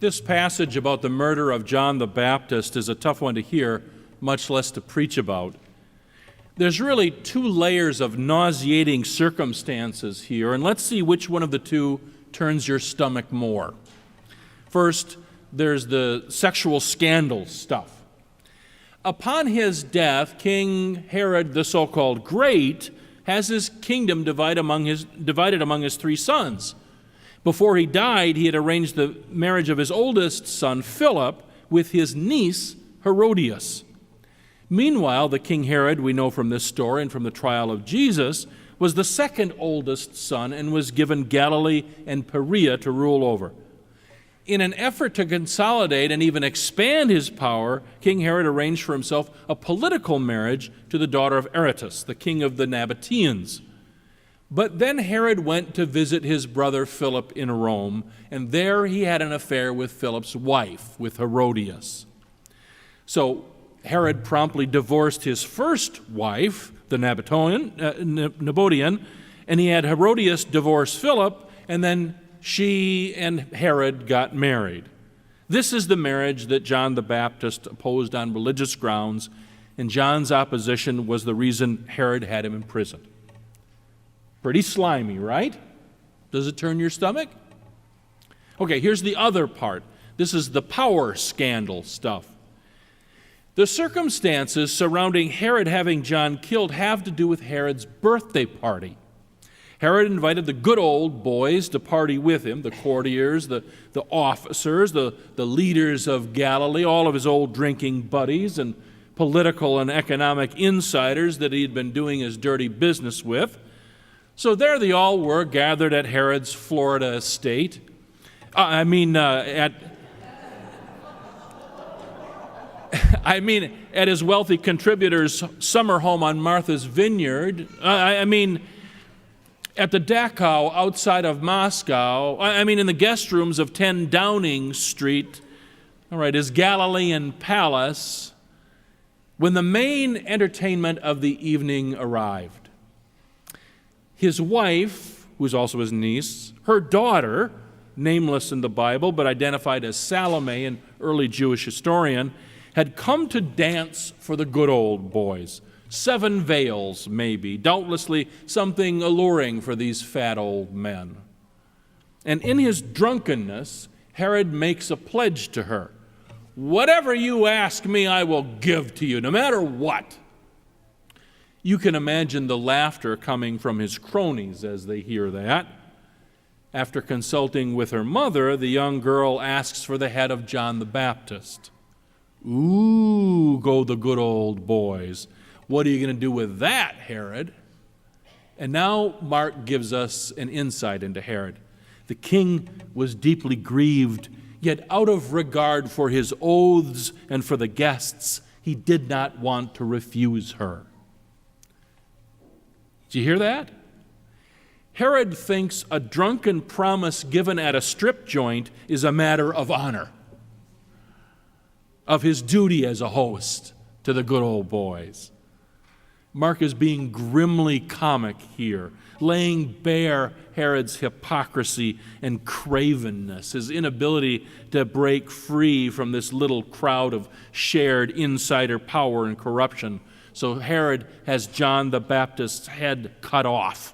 This passage about the murder of John the Baptist is a tough one to hear, much less to preach about. There's really two layers of nauseating circumstances here, and let's see which one of the two turns your stomach more. First, there's the sexual scandal stuff. Upon his death, King Herod, the so-called Great, has his kingdom divided among his three sons. Before he died, he had arranged the marriage of his oldest son, Philip, with his niece, Herodias. Meanwhile, the King Herod, we know from this story and from the trial of Jesus, was the second oldest son and was given Galilee and Perea to rule over. In an effort to consolidate and even expand his power, King Herod arranged for himself a political marriage to the daughter of Aretas, the king of the Nabateans. But then Herod went to visit his brother Philip in Rome, and there he had an affair with Philip's wife, with Herodias. So Herod promptly divorced his first wife, the Nabotean, and he had Herodias divorce Philip, and then she and Herod got married. This is the marriage that John the Baptist opposed on religious grounds, and John's opposition was the reason Herod had him imprisoned. Pretty slimy, right? Does it turn your stomach? Okay, here's the other part. This is the power scandal stuff. The circumstances surrounding Herod having John killed have to do with Herod's birthday party. Herod invited the good old boys to party with him, the courtiers, the officers, the leaders of Galilee, all of his old drinking buddies and political and economic insiders that he had been doing his dirty business with. So there they all were, gathered at Herod's Florida estate. At his wealthy contributor's summer home on Martha's Vineyard. At the Dachau outside of Moscow. In the guest rooms of 10 Downing Street. All right, his Galilean palace. When the main entertainment of the evening arrived. His wife, who is also his niece, her daughter, nameless in the Bible but identified as Salome, an early Jewish historian, had come to dance for the good old boys. 7 veils, maybe, doubtlessly something alluring for these fat old men. And in his drunkenness, Herod makes a pledge to her. Whatever you ask me, I will give to you, no matter what. You can imagine the laughter coming from his cronies as they hear that. After consulting with her mother, the young girl asks for the head of John the Baptist. Ooh, go the good old boys. What are you going to do with that, Herod? And now Mark gives us an insight into Herod. The king was deeply grieved, yet out of regard for his oaths and for the guests, he did not want to refuse her. Did you hear that? Herod thinks a drunken promise given at a strip joint is a matter of honor, of his duty as a host to the good old boys. Mark is being grimly comic here, laying bare Herod's hypocrisy and cravenness, his inability to break free from this little crowd of shared insider power and corruption. So Herod has John the Baptist's head cut off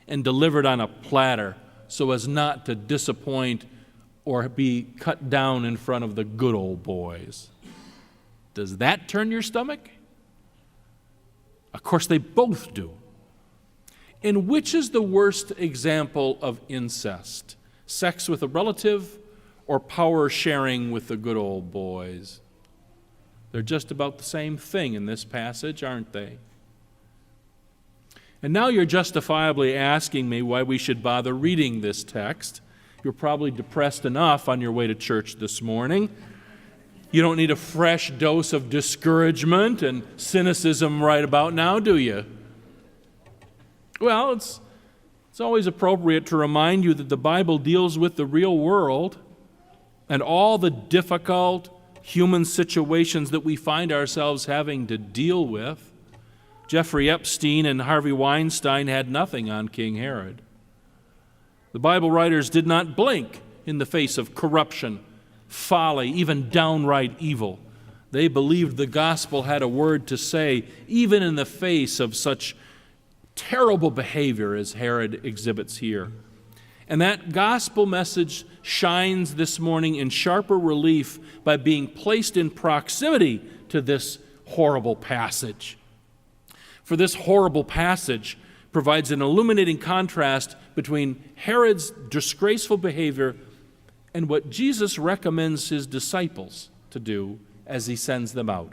and delivered on a platter so as not to disappoint or be cut down in front of the good old boys. Does that turn your stomach? Of course, they both do. And which is the worst example of incest? Sex with a relative or power sharing with the good old boys? They're just about the same thing in this passage, aren't they? And now you're justifiably asking me why we should bother reading this text. You're probably depressed enough on your way to church this morning. You don't need a fresh dose of discouragement and cynicism right about now, do you? Well, it's always appropriate to remind you that the Bible deals with the real world and all the difficult human situations that we find ourselves having to deal with. Jeffrey Epstein and Harvey Weinstein had nothing on King Herod. The Bible writers did not blink in the face of corruption, folly, even downright evil. They believed the gospel had a word to say, even in the face of such terrible behavior as Herod exhibits here. And that gospel message shines this morning in sharper relief by being placed in proximity to this horrible passage. For this horrible passage provides an illuminating contrast between Herod's disgraceful behavior and what Jesus recommends his disciples to do as he sends them out.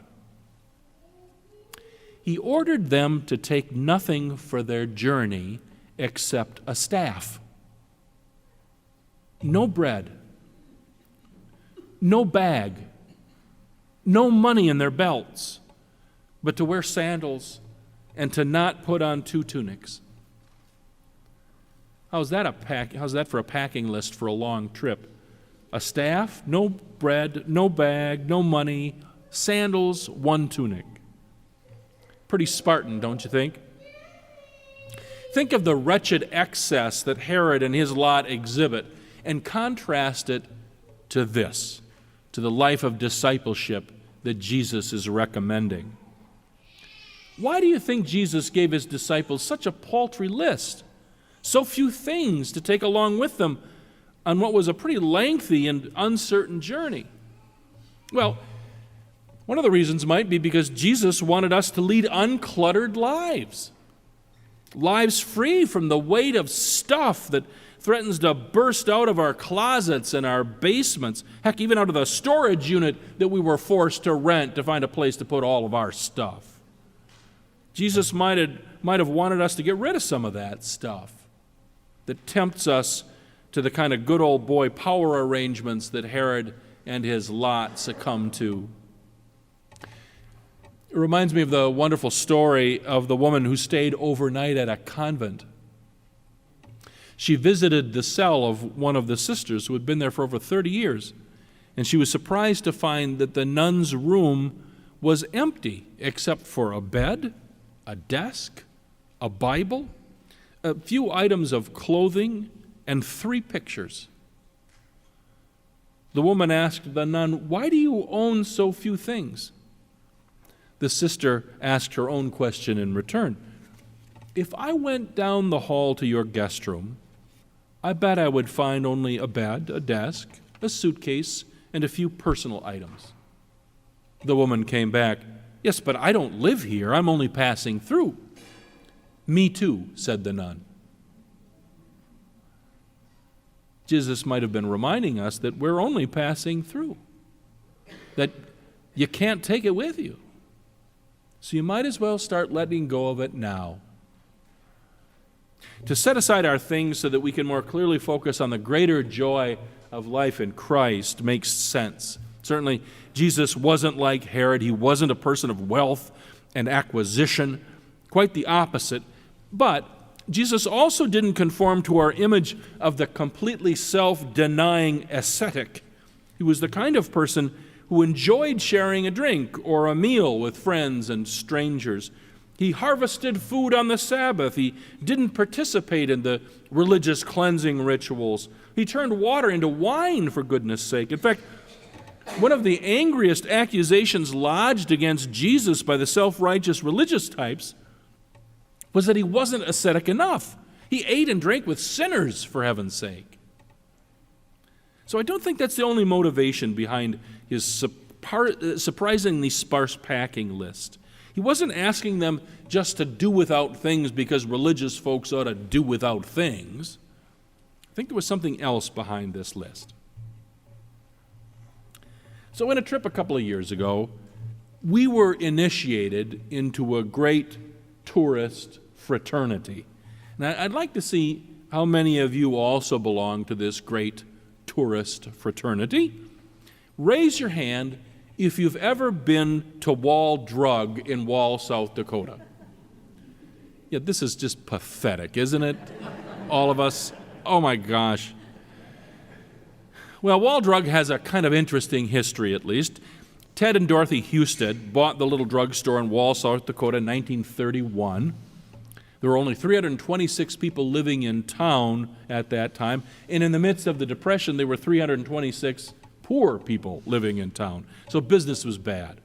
He ordered them to take nothing for their journey except a staff. No bread, no bag, no money in their belts, but to wear sandals and to not put on 2 tunics. How's that for a packing list for a long trip? A staff, no bread, no bag, no money, sandals, 1 tunic. Pretty Spartan, don't you think? Think of the wretched excess that Herod and his lot exhibit and contrast it to this, to the life of discipleship that Jesus is recommending. Why do you think Jesus gave his disciples such a paltry list? So few things to take along with them on what was a pretty lengthy and uncertain journey. Well, one of the reasons might be because Jesus wanted us to lead uncluttered lives. Lives free from the weight of stuff that threatens to burst out of our closets and our basements, heck, even out of the storage unit that we were forced to rent to find a place to put all of our stuff. Jesus might have wanted us to get rid of some of that stuff that tempts us to the kind of good old boy power arrangements that Herod and his lot succumbed to. It reminds me of the wonderful story of the woman who stayed overnight at a convent. She visited the cell of one of the sisters who had been there for over 30 years, and she was surprised to find that the nun's room was empty except for a bed, a desk, a Bible, a few items of clothing, and 3 pictures. The woman asked the nun, "Why do you own so few things?" The sister asked her own question in return. "If I went down the hall to your guest room, I bet I would find only a bed, a desk, a suitcase, and a few personal items." The woman came back, "Yes, but I don't live here. I'm only passing through." "Me too," said the nun. Jesus might have been reminding us that we're only passing through, that you can't take it with you. So you might as well start letting go of it now. To set aside our things so that we can more clearly focus on the greater joy of life in Christ makes sense. Certainly, Jesus wasn't like Herod. He wasn't a person of wealth and acquisition, quite the opposite. But Jesus also didn't conform to our image of the completely self-denying ascetic. He was the kind of person who enjoyed sharing a drink or a meal with friends and strangers. He harvested food on the Sabbath. He didn't participate in the religious cleansing rituals. He turned water into wine, for goodness sake. In fact, one of the angriest accusations lodged against Jesus by the self-righteous religious types was that he wasn't ascetic enough. He ate and drank with sinners, for heaven's sake. So I don't think that's the only motivation behind his surprisingly sparse packing list. He wasn't asking them just to do without things because religious folks ought to do without things. I think there was something else behind this list. So in a trip a couple of years ago, we were initiated into a great tourist fraternity. Now, I'd like to see how many of you also belong to this great tourist fraternity. Raise your hand if you've ever been to Wall Drug in Wall, South Dakota. Yeah, this is just pathetic, isn't it? All of us. Oh my gosh. Well, Wall Drug has a kind of interesting history, at least. Ted and Dorothy Husted bought the little drugstore in Wall, South Dakota in 1931. There were only 326 people living in town at that time, and in the midst of the Depression, there were 326 poor people living in town. So business was bad.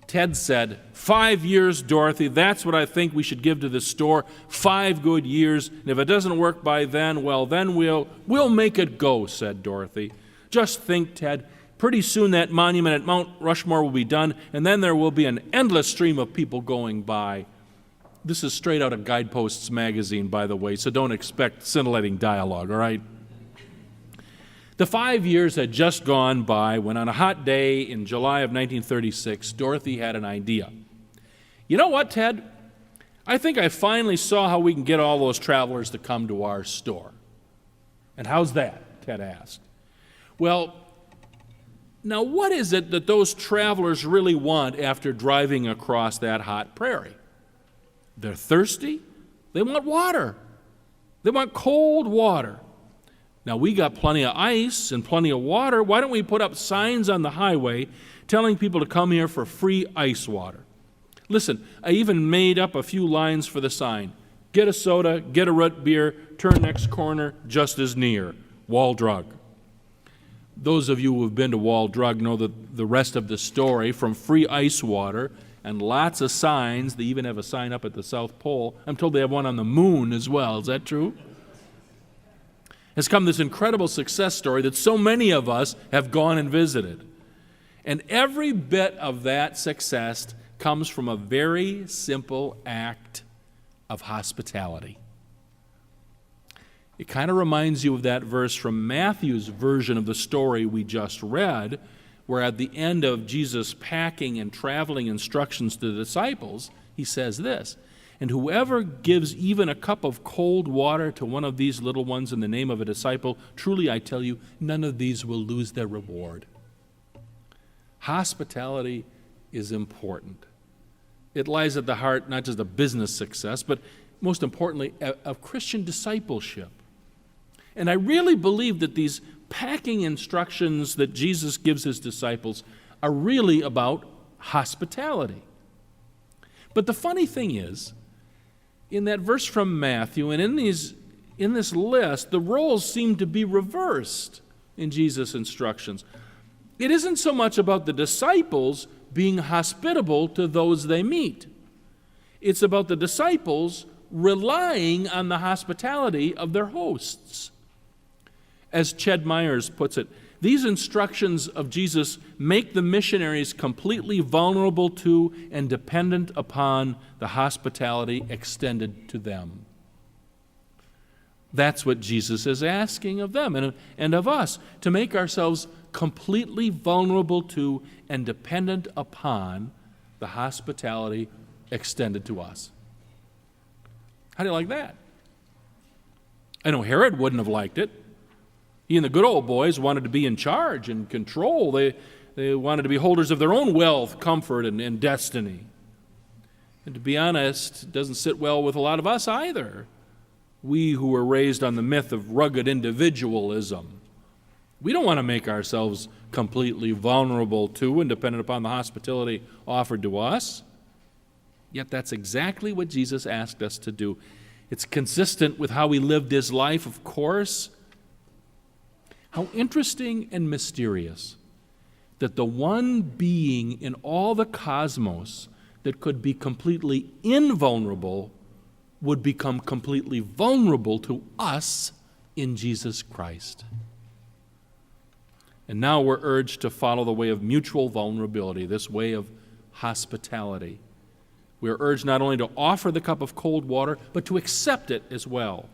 Ted said, 5 years, Dorothy, that's what I think we should give to this store. 5 good years. And if it doesn't work by then, well, then we'll make it go, said Dorothy. Just think, Ted, pretty soon that monument at Mount Rushmore will be done, and then there will be an endless stream of people going by. This is straight out of Guideposts magazine, by the way, so don't expect scintillating dialogue, all right? The 5 years had just gone by when on a hot day in July of 1936, Dorothy had an idea. You know what, Ted? I think I finally saw how we can get all those travelers to come to our store. And how's that? Ted asked. Well, now what is it that those travelers really want after driving across that hot prairie? They're thirsty. They want water. They want cold water. Now, we got plenty of ice and plenty of water. Why don't we put up signs on the highway telling people to come here for free ice water? Listen, I even made up a few lines for the sign. Get a soda, get a root beer, turn next corner, just as near. Wall Drug. Those of you who have been to Wall Drug know the rest of the story, from free ice water and lots of signs. They even have a sign up at the South Pole. I'm told they have one on the moon as well. Is that true? Has come this incredible success story that so many of us have gone and visited. And every bit of that success comes from a very simple act of hospitality. It kind of reminds you of that verse from Matthew's version of the story we just read, where at the end of Jesus' packing and traveling instructions to the disciples, he says this, "And whoever gives even a cup of cold water to one of these little ones in the name of a disciple, truly I tell you, none of these will lose their reward." Hospitality is important. It lies at the heart not just of business success, but most importantly, of Christian discipleship. And I really believe that these packing instructions that Jesus gives his disciples are really about hospitality. But the funny thing is, in that verse from Matthew and in this list, the roles seem to be reversed in Jesus' instructions. It isn't so much about the disciples being hospitable to those they meet. It's about the disciples relying on the hospitality of their hosts. As Ched Myers puts it, these instructions of Jesus make the missionaries completely vulnerable to and dependent upon the hospitality extended to them. That's what Jesus is asking of them and of us, to make ourselves completely vulnerable to and dependent upon the hospitality extended to us. How do you like that? I know Herod wouldn't have liked it. He and the good old boys wanted to be in charge and control. They wanted to be holders of their own wealth, comfort, and destiny. And to be honest, it doesn't sit well with a lot of us either. We who were raised on the myth of rugged individualism. We don't want to make ourselves completely vulnerable to and dependent upon the hospitality offered to us. Yet that's exactly what Jesus asked us to do. It's consistent with how he lived his life, of course. How interesting and mysterious that the one being in all the cosmos that could be completely invulnerable would become completely vulnerable to us in Jesus Christ. And now we're urged to follow the way of mutual vulnerability, this way of hospitality. We're urged not only to offer the cup of cold water, but to accept it as well.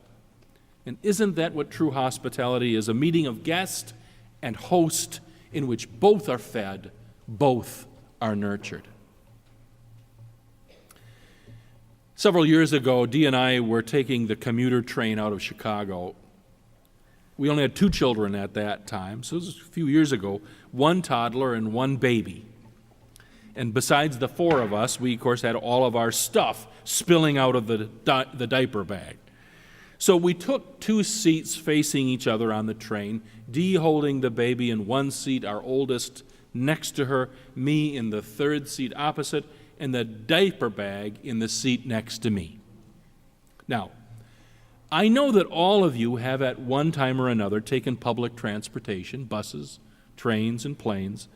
And isn't that what true hospitality is? A meeting of guest and host in which both are fed, both are nurtured. Several years ago, Dee and I were taking the commuter train out of Chicago. We only had 2 children at that time, so it was a few years ago, 1 toddler and 1 baby. And besides the 4 of us, we, of course, had all of our stuff spilling out of the diaper bag. So we took 2 seats facing each other on the train, Dee holding the baby in one seat, our oldest next to her, me in the 3rd seat opposite, and the diaper bag in the seat next to me. Now, I know that all of you have at one time or another taken public transportation, buses, trains and planes,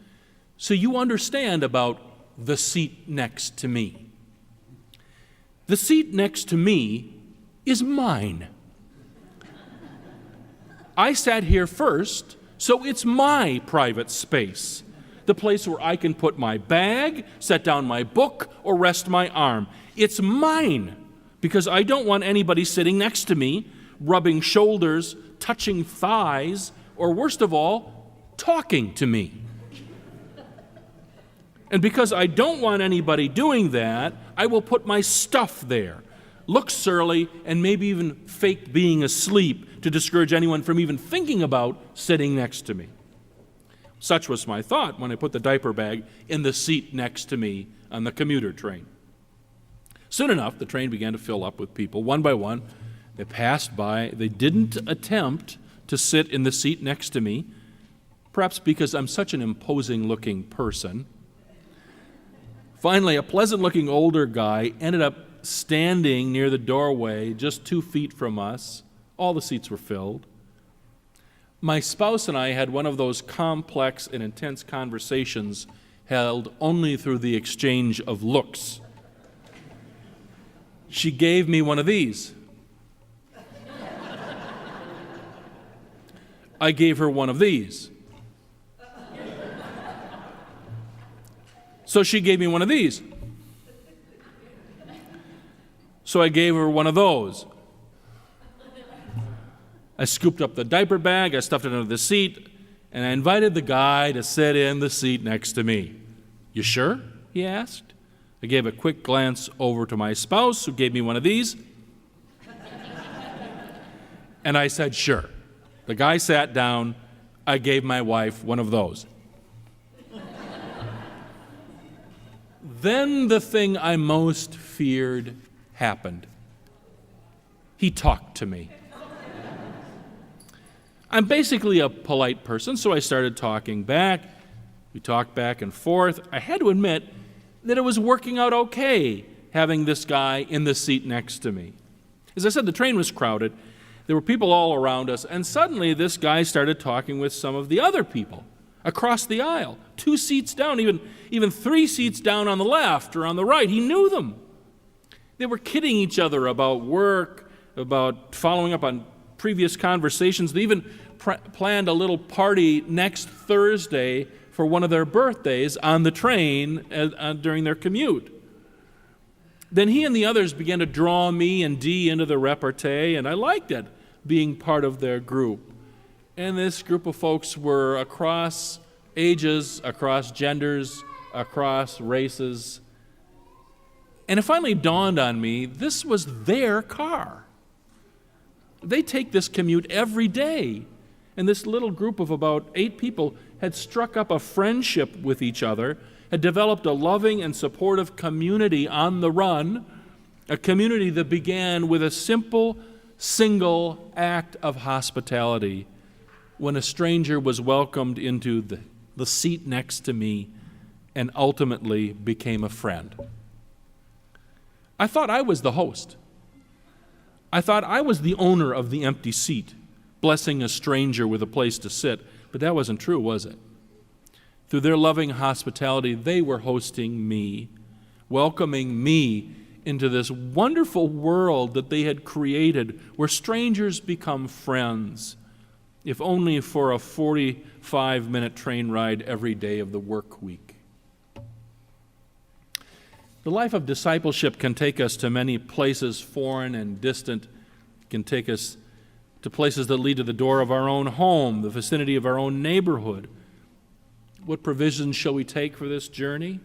so you understand about the seat next to me. The seat next to me is mine. I sat here first, so it's my private space, the place where I can put my bag, set down my book, or rest my arm. It's mine, because I don't want anybody sitting next to me, rubbing shoulders, touching thighs, or worst of all, talking to me. And because I don't want anybody doing that, I will put my stuff there, look surly, and maybe even fake being asleep to discourage anyone from even thinking about sitting next to me. Such was my thought when I put the diaper bag in the seat next to me on the commuter train. Soon enough, the train began to fill up with people. One by one, they passed by. They didn't attempt to sit in the seat next to me, perhaps because I'm such an imposing-looking person. Finally, a pleasant-looking older guy ended up standing near the doorway just 2 feet from us. All the seats were filled. My spouse and I had one of those complex and intense conversations held only through the exchange of looks. She gave me one of these. I gave her one of these. So she gave me one of these. So I gave her one of those. I scooped up the diaper bag, I stuffed it under the seat, and I invited the guy to sit in the seat next to me. "You sure?" he asked. I gave a quick glance over to my spouse, who gave me one of these. And I said, "Sure." The guy sat down. I gave my wife one of those. Then the thing I most feared happened. He talked to me. I'm basically a polite person, so I started talking back. We talked back and forth. I had to admit that it was working out okay having this guy in the seat next to me. As I said, the train was crowded. There were people all around us, and suddenly this guy started talking with some of the other people across the aisle, 2 seats down, even 3 seats down on the left or on the right. He knew them. They were kidding each other about work, about following up on previous conversations. They even planned a little party next Thursday for one of their birthdays on the train during their commute. Then he and the others began to draw me and Dee into the repartee, and I liked it, being part of their group. And this group of folks were across ages, across genders, across races. And it finally dawned on me, this was their car. They take this commute every day. And this little group of about 8 people had struck up a friendship with each other, had developed a loving and supportive community on the run, a community that began with a simple, single act of hospitality when a stranger was welcomed into the seat next to me and ultimately became a friend. I thought I was the host. I thought I was the owner of the empty seat, blessing a stranger with a place to sit, but that wasn't true, was it? Through their loving hospitality, they were hosting me, welcoming me into this wonderful world that they had created where strangers become friends, if only for a 45-minute train ride every day of the work week. The life of discipleship can take us to many places foreign and distant. It can take us to places that lead to the door of our own home, the vicinity of our own neighborhood. What provisions shall we take for this journey?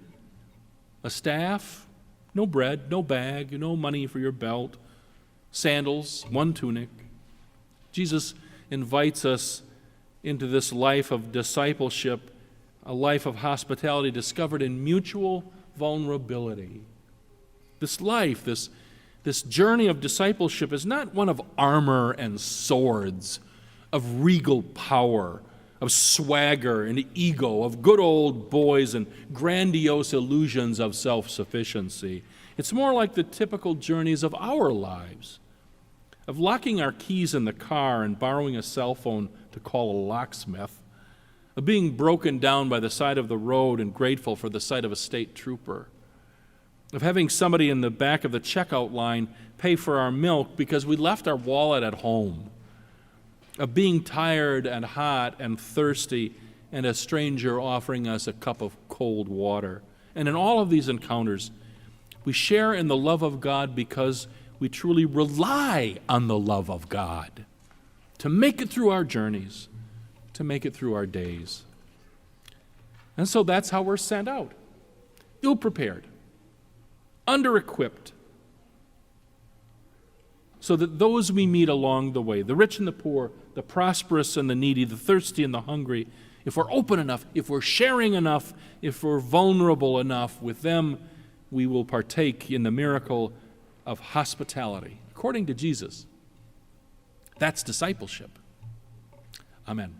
A staff, no bread, no bag, no money for your belt, sandals, one tunic. Jesus invites us into this life of discipleship, a life of hospitality discovered in mutual vulnerability. This life, this journey of discipleship is not one of armor and swords, of regal power, of swagger and ego, of good old boys and grandiose illusions of self-sufficiency. It's more like the typical journeys of our lives, of locking our keys in the car and borrowing a cell phone to call a locksmith, of being broken down by the side of the road and grateful for the sight of a state trooper, of having somebody in the back of the checkout line pay for our milk because we left our wallet at home, of being tired and hot and thirsty and a stranger offering us a cup of cold water. And in all of these encounters, we share in the love of God because we truly rely on the love of God to make it through our journeys, to make it through our days. And so that's how we're sent out, ill-prepared, under-equipped, so that those we meet along the way, the rich and the poor, the prosperous and the needy, the thirsty and the hungry, if we're open enough, if we're sharing enough, if we're vulnerable enough with them, we will partake in the miracle of hospitality, according to Jesus. That's discipleship. Amen.